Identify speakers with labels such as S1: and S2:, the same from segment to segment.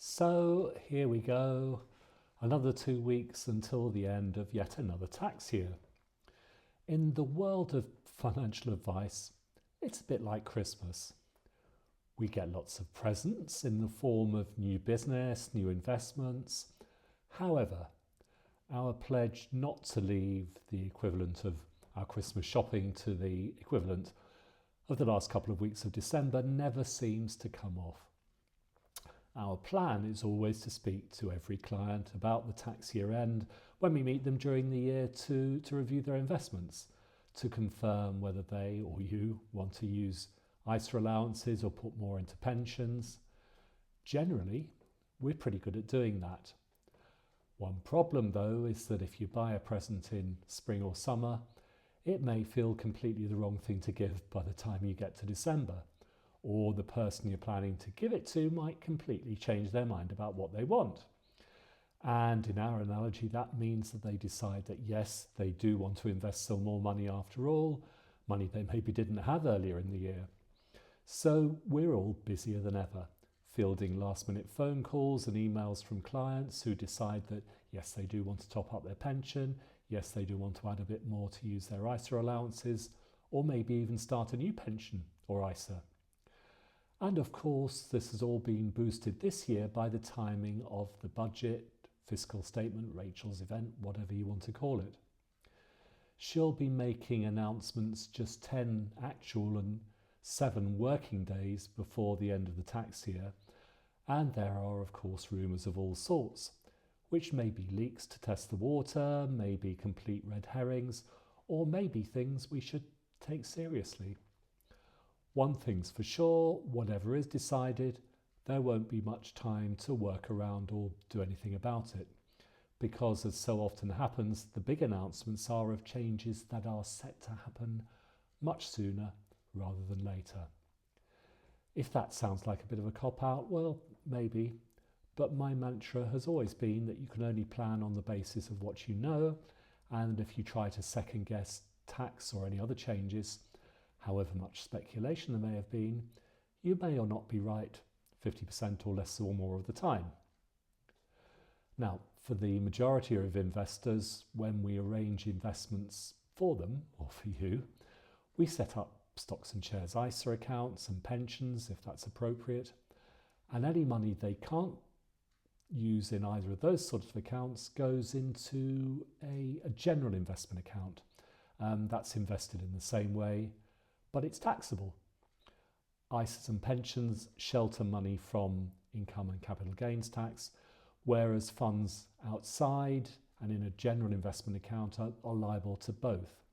S1: So here we go, another 2 weeks until the end of yet another tax year. In the world of financial advice, it's a bit like Christmas. We get lots of presents in the form of new business, new investments. However, our pledge not to leave the equivalent of our Christmas shopping to the equivalent of the last couple of weeks of December never seems to come off. Our plan is always to speak to every client about the tax year end when we meet them during the year to review their investments, to confirm whether they or you want to use ISA allowances or put more into pensions. Generally, we're pretty good at doing that. One problem though is that if you buy a present in spring or summer, it may feel completely the wrong thing to give by the time you get to December. Or the person you're planning to give it to might completely change their mind about what they want. And in our analogy, that means that they decide that yes, they do want to invest some more money after all, money they maybe didn't have earlier in the year. So we're all busier than ever, fielding last-minute phone calls and emails from clients who decide that yes, they do want to top up their pension, yes, they do want to add a bit more to use their ISA allowances, or maybe even start a new pension or ISA. And of course, this has all been boosted this year by the timing of the budget, fiscal statement, Rachel's event, whatever you want to call it. She'll be making announcements just 10 actual and 7 working days before the end of the tax year. And there are, of course, rumours of all sorts, which may be leaks to test the water, maybe complete red herrings, or maybe things we should take seriously. One thing's for sure, whatever is decided, there won't be much time to work around or do anything about it, because as so often happens, the big announcements are of changes that are set to happen much sooner rather than later. If that sounds like a bit of a cop-out, well, maybe, but my mantra has always been that you can only plan on the basis of what you know, and if you try to second-guess tax or any other changes, however much speculation there may have been, you may or not be right 50% or less or more of the time. Now, for the majority of investors, when we arrange investments for them, or for you, we set up stocks and shares ISA accounts and pensions if that's appropriate, and any money they can't use in either of those sorts of accounts goes into a general investment account. That's invested in the same way, but it's taxable. ISAs and pensions shelter money from income and capital gains tax, whereas funds outside and in a general investment account are liable to both.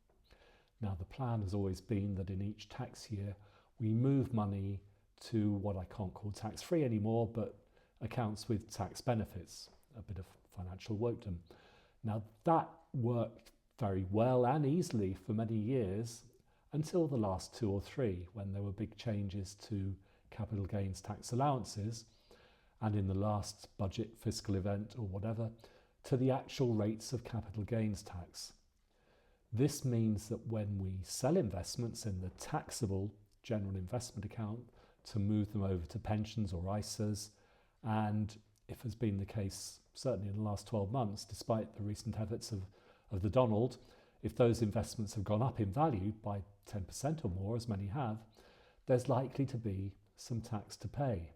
S1: Now, the plan has always been that in each tax year, we move money to what I can't call tax-free anymore, but accounts with tax benefits, a bit of financial wokedom. Now, that worked very well and easily for many years, until the last 2 or 3, when there were big changes to capital gains tax allowances, and in the last budget fiscal event or whatever, to the actual rates of capital gains tax. This means that when we sell investments in the taxable general investment account to move them over to pensions or ISAs, and if has been the case certainly in the last 12 months, despite the recent efforts of the Donald, if those investments have gone up in value by 10% or more, as many have, there's likely to be some tax to pay.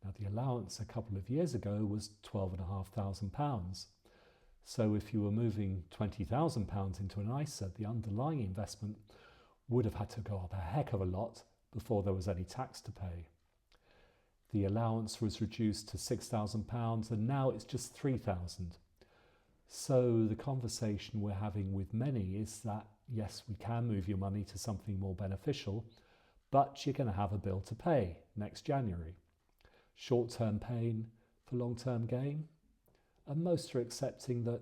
S1: Now, the allowance a couple of years ago was £12,500. So if you were moving £20,000 into an ISA, the underlying investment would have had to go up a heck of a lot before there was any tax to pay. The allowance was reduced to £6,000 and now it's just £3,000. So the conversation we're having with many is that, yes, we can move your money to something more beneficial, but you're going to have a bill to pay next January. Short-term pain for long-term gain. And most are accepting that,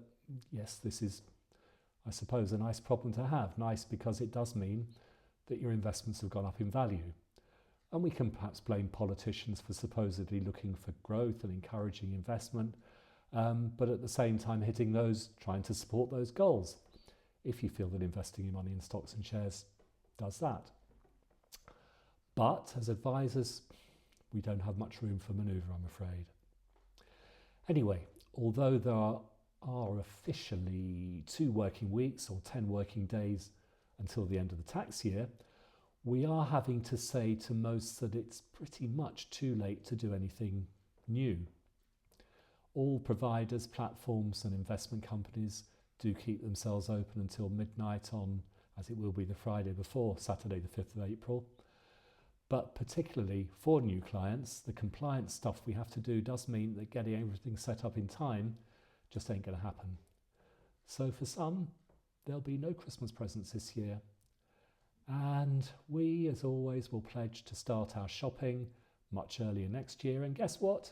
S1: yes, this is, I suppose, a nice problem to have. Nice because it does mean that your investments have gone up in value. And we can perhaps blame politicians for supposedly looking for growth and encouraging investment, but at the same time trying to support those goals, if you feel that investing your money in stocks and shares does that. But as advisors, we don't have much room for manoeuvre, I'm afraid. Anyway, although there are officially 2 working weeks or 10 working days until the end of the tax year, we are having to say to most that it's pretty much too late to do anything new. All providers, platforms and investment companies do keep themselves open until midnight on, as it will be the Friday before, Saturday the 5th of April. But particularly for new clients, the compliance stuff we have to do does mean that getting everything set up in time just ain't going to happen. So for some, there'll be no Christmas presents this year. And we, as always, will pledge to start our shopping much earlier next year. And guess what?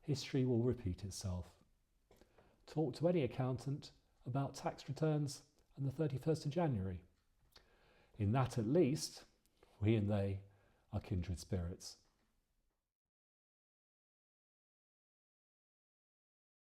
S1: History will repeat itself. Talk to any accountant about tax returns on the 31st of January. In that, at least, we and they are kindred spirits.